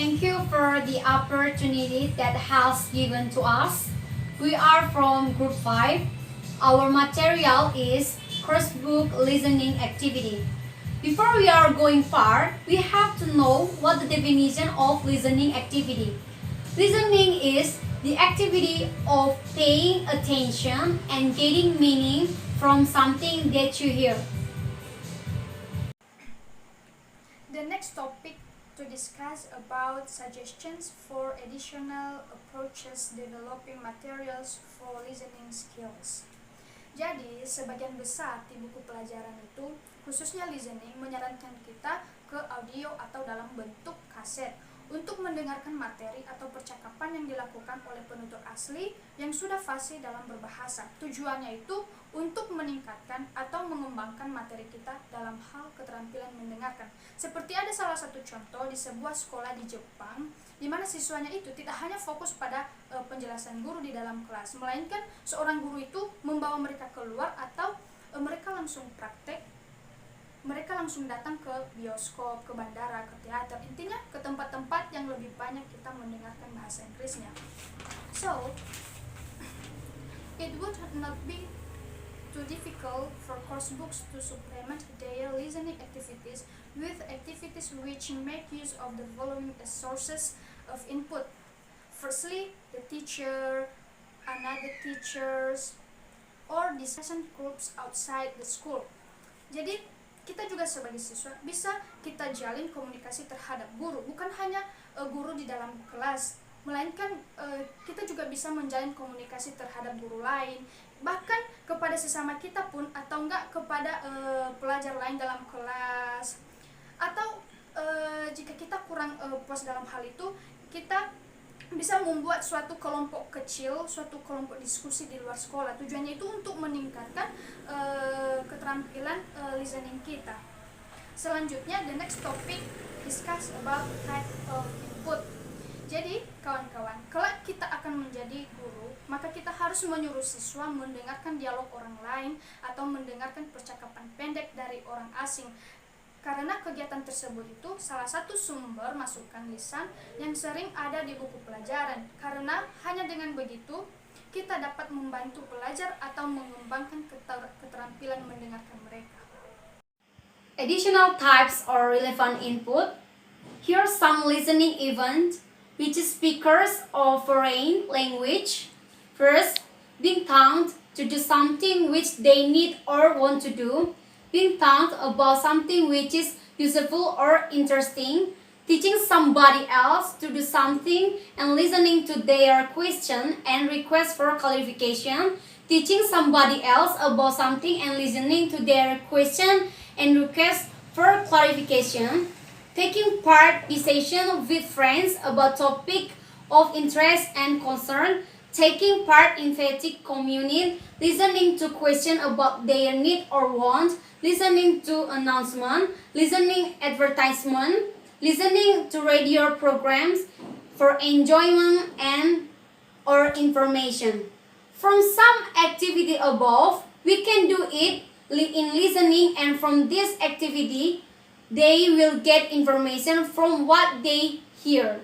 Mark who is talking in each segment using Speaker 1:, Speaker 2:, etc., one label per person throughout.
Speaker 1: Thank you for the opportunity that has given to us. We are from Group 5. Our material is COURSEBOOK listening activity. Before we are going far, we have to know what the definition of listening activity. Listening is the activity of paying attention and getting meaning from something that you hear.
Speaker 2: The next topic to discuss about suggestions for additional approaches developing materials for listening skills. Jadi, sebagian besar di buku pelajaran itu, khususnya listening, menyarankan kita ke audio atau dalam bentuk kaset untuk mendengarkan materi atau percakapan yang dilakukan oleh penutur asli yang sudah fasih dalam berbahasa. Tujuannya itu untuk meningkatkan atau mengembangkan materi kita dalam hal keterampilan mendengarkan. Seperti ada salah satu contoh di sebuah sekolah di Jepang, di mana siswanya itu tidak hanya fokus pada penjelasan guru di dalam kelas, melainkan seorang guru itu membawa mereka keluar atau mereka langsung praktek. Mereka langsung datang ke bioskop, ke bandara, ke teater, intinya ke tempat-tempat yang lebih banyak kita mendengarkan bahasa Inggrisnya. So, it would not be too difficult for course books to supplement their listening activities with activities which make use of the following sources of input. Firstly, the teacher, another teachers, or discussion groups outside the school. Jadi, kita juga sebagai siswa bisa kita jalin komunikasi terhadap guru, bukan hanya guru di dalam kelas, melainkan kita juga bisa menjalin komunikasi terhadap guru lain, bahkan kepada sesama kita pun, atau enggak kepada pelajar lain dalam kelas. Atau jika kita kurang puas dalam hal itu, kita bisa membuat suatu kelompok kecil, suatu kelompok diskusi di luar sekolah. Tujuannya itu untuk meningkatkan keterampilan listening kita. Selanjutnya, the next topic discuss about type of input. Jadi, kawan-kawan, kalau kita akan menjadi guru, maka kita harus menyuruh siswa mendengarkan dialog orang lain atau mendengarkan percakapan pendek dari orang asing. Karena kegiatan tersebut itu salah satu sumber masukan lisan yang sering ada di buku pelajaran. Karena hanya dengan begitu, kita dapat membantu pelajar atau mengembangkan keterampilan mendengarkan mereka.
Speaker 1: Additional types or relevant input. Here are some listening events which speakers of foreign language. First, being taught to do something which they need or want to do. Being taught about something which is useful or interesting, teaching somebody else to do something and listening to their question and request for clarification, teaching somebody else about something and listening to their question and request for clarification, taking part in session with friends about topic of interest and concern, taking part in fatigue community, listening to question about their need or want, listening to announcement, listening advertisement, listening to radio programs for enjoyment and or information. From some activity above, we can do it in listening, and from this activity, they will get information from what they hear.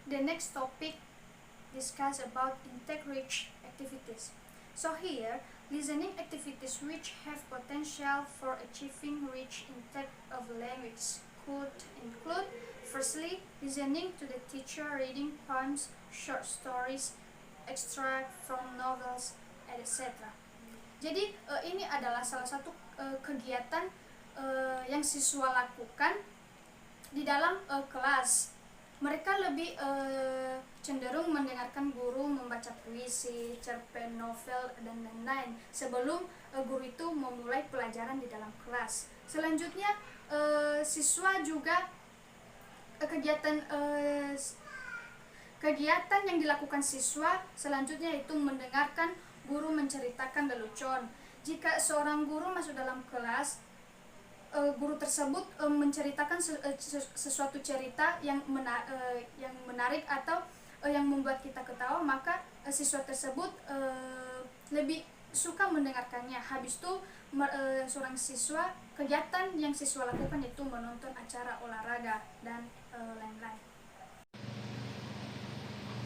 Speaker 2: The next topic discuss about intake-rich activities. So here, listening activities which have potential for achieving rich intake of language could include, firstly, listening to the teacher reading poems, short stories, extract from novels, etc. Jadi ini adalah salah satu kegiatan yang siswa lakukan di dalam kelas. Mereka lebih cenderung mendengarkan guru membaca puisi, cerpen, novel, dan lain-lain sebelum guru itu memulai pelajaran di dalam kelas. Selanjutnya, siswa juga kegiatan yang dilakukan siswa selanjutnya itu mendengarkan guru menceritakan lelucon. Jika seorang guru masuk dalam kelas, guru tersebut menceritakan sesuatu cerita yang menarik atau yang membuat kita ketawa, maka siswa tersebut lebih suka mendengarkannya. Habis itu seorang siswa, kegiatan yang siswa lakukan yaitu menonton acara olahraga dan lain-lain.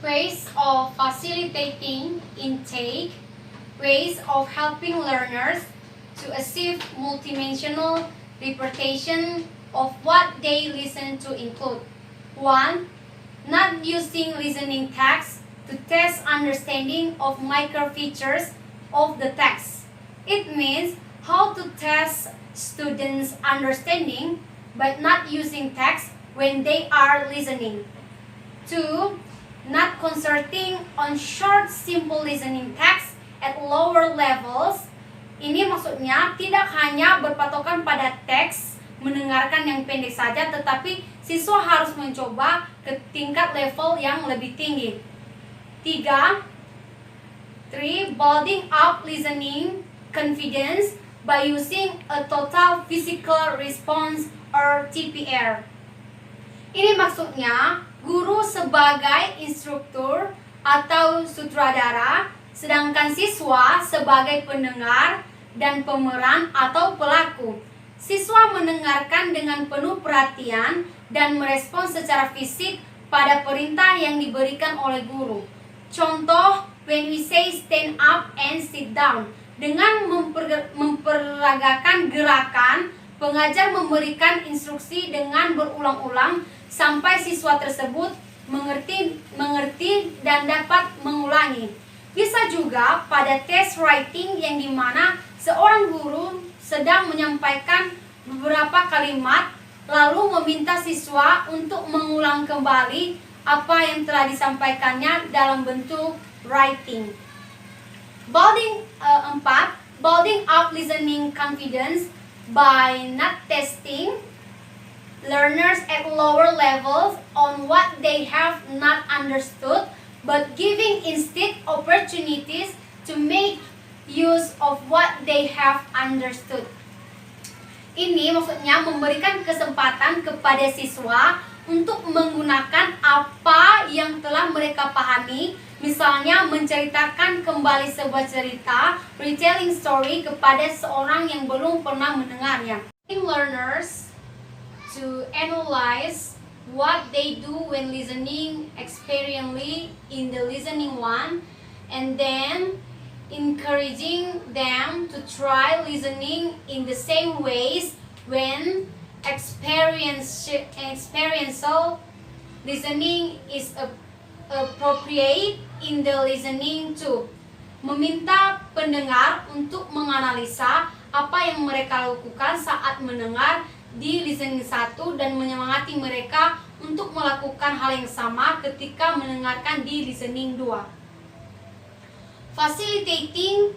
Speaker 1: Ways of facilitating intake, ways of helping learners to achieve multidimensional representation of what they listen to include: 1. Not using listening text to test understanding of micro features of the text. It means how to test students' understanding by not using text when they are listening. 2. Not concentrating on short, simple listening text at lower levels. Ini maksudnya tidak hanya berpatokan pada teks mendengarkan yang pendek saja, tetapi siswa harus mencoba ke tingkat level yang lebih tinggi. 3. Building up listening confidence by using a total physical response or TPR. Ini maksudnya guru sebagai instruktur atau sutradara, sedangkan siswa sebagai pendengar dan pemeran atau pelaku. Siswa mendengarkan dengan penuh perhatian dan merespons secara fisik pada perintah yang diberikan oleh guru. Contoh, when we say stand up and sit down. Dengan memperagakan gerakan, pengajar memberikan instruksi dengan berulang-ulang sampai siswa tersebut mengerti dan dapat mengulangi. Bisa juga pada test writing yang dimana seorang guru sedang menyampaikan beberapa kalimat lalu meminta siswa untuk mengulang kembali apa yang telah disampaikannya dalam bentuk writing. 4. Building up listening confidence by not testing learners at lower levels on what they have not understood, but giving instead opportunities to make use of what they have understood. Ini maksudnya memberikan kesempatan kepada siswa untuk menggunakan apa yang telah mereka pahami, misalnya menceritakan kembali sebuah cerita, retelling story kepada seorang yang belum pernah mendengarnya. Learners to analyze what they do when listening experientially in the listening one, and then encouraging them to try listening in the same ways when experiential listening is appropriate in the listening two. Meminta pendengar untuk menganalisa apa yang mereka lakukan saat mendengar di listening 1 dan menyemangati mereka untuk melakukan hal yang sama ketika mendengarkan di listening 2. Facilitating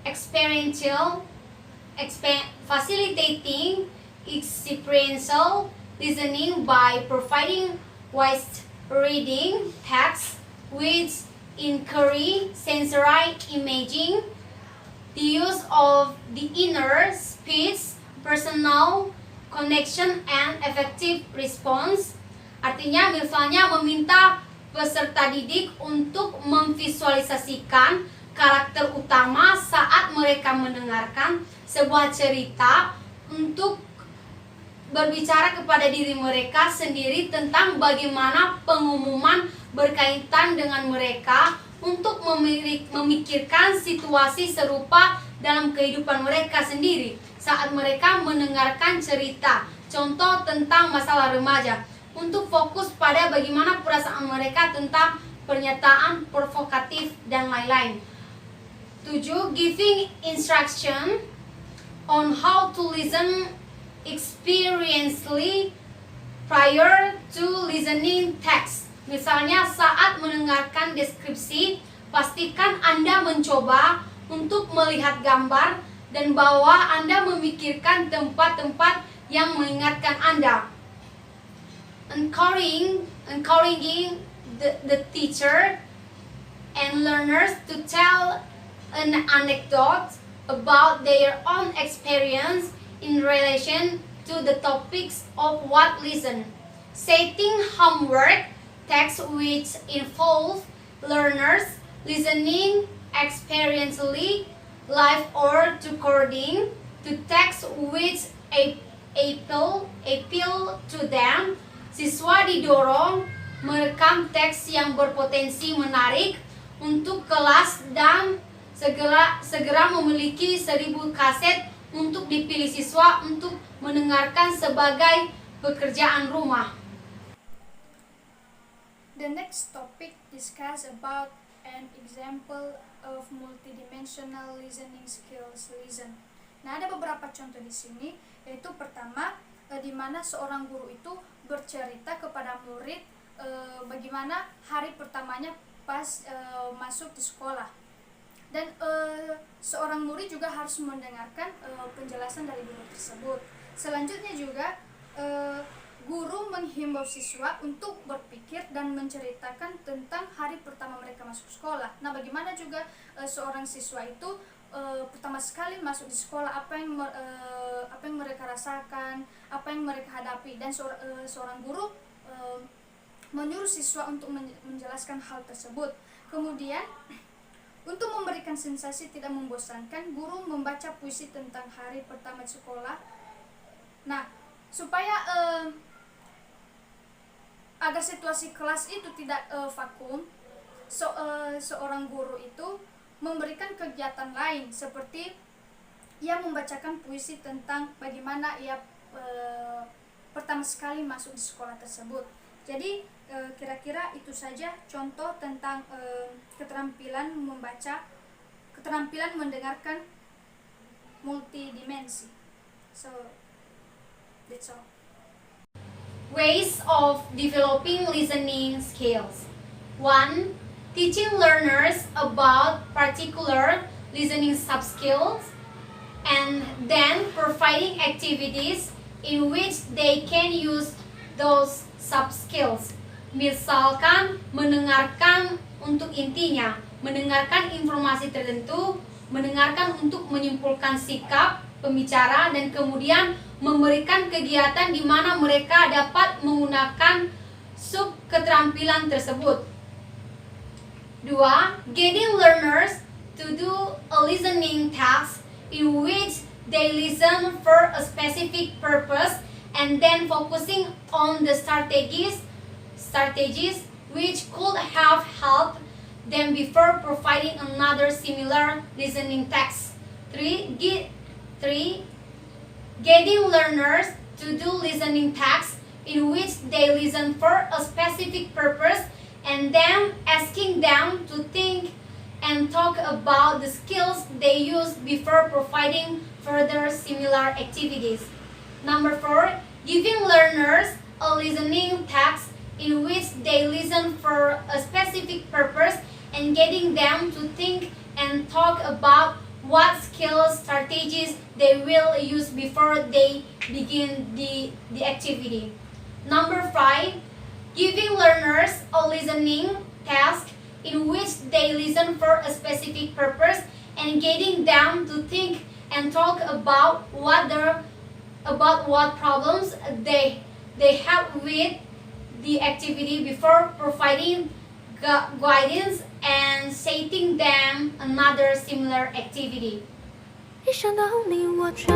Speaker 1: experiential listening by providing wise reading text which encourage sensory imaging, the use of the inner speech, personal connection, and effective response. Artinya misalnya meminta peserta didik untuk memvisualisasikan karakter utama saat mereka mendengarkan sebuah cerita, untuk berbicara kepada diri mereka sendiri tentang bagaimana pengumuman berkaitan dengan mereka, untuk memikirkan situasi serupa dalam kehidupan mereka sendiri saat mereka mendengarkan cerita, contoh tentang masalah remaja, untuk fokus pada bagaimana perasaan mereka tentang pernyataan provokatif dan lain-lain. 7. Giving instruction on how to listen experientially prior to listening text. Misalnya saat mendengarkan deskripsi, pastikan Anda mencoba untuk melihat gambar dan bahwa Anda memikirkan tempat-tempat yang mengingatkan Anda. Encouraging the teacher and learners to tell an anecdote about their own experience in relation to the topics of what listen. Setting homework texts which involve learners listening experientially live or recording to text which appeal to them. Siswa didorong merekam teks yang berpotensi menarik untuk kelas dan segera memiliki 1000 kaset untuk dipilih siswa untuk mendengarkan sebagai pekerjaan rumah.
Speaker 2: The next topic discuss about an example of multidimensional listening skills. Listen. Nah, ada beberapa contoh di sini, yaitu pertama, di mana seorang guru itu bercerita kepada murid bagaimana hari pertamanya pas masuk di sekolah. Dan seorang murid juga harus mendengarkan penjelasan dari guru tersebut. Selanjutnya juga guru menghimbau siswa untuk berpikir dan menceritakan tentang hari pertama mereka masuk sekolah. Nah, bagaimana juga seorang siswa itu pertama sekali masuk di sekolah, apa yang mereka rasakan, apa yang mereka hadapi, dan seorang guru menyuruh siswa untuk menjelaskan hal tersebut. Kemudian, untuk memberikan sensasi tidak membosankan, guru membaca puisi tentang hari pertama di sekolah. Nah, supaya agar situasi kelas itu tidak vakum, seorang guru itu memberikan kegiatan lain, seperti ia membacakan puisi tentang bagaimana ia pertama sekali masuk di sekolah tersebut. Jadi kira-kira itu saja contoh tentang keterampilan membaca, keterampilan mendengarkan multidimensi. So that's all.
Speaker 1: Ways of developing listening skills. 1. Teaching learners about particular listening subskills, and then providing activities in which they can use those subskills. Misalkan mendengarkan untuk intinya, mendengarkan informasi tertentu, mendengarkan untuk menyimpulkan sikap pembicara, dan kemudian memberikan kegiatan di mana mereka dapat menggunakan sub keterampilan tersebut. 2. Getting learners to do a listening task in which they listen for a specific purpose and then focusing on the strategies which could have helped them before providing another similar listening task. 3. Getting learners to do listening tasks in which they listen for a specific purpose and then asking them to think and talk about the skills they use before providing further similar activities. Number 4, giving learners a listening task in which they listen for a specific purpose and getting them to think and talk about what skills, strategies they will use before they begin the activity. Number 5, giving learners a listening task in which they listen for a specific purpose and getting them to think and talk about what problems they have with the activity before providing guidance and setting them another similar activity.
Speaker 3: 一想到你，我就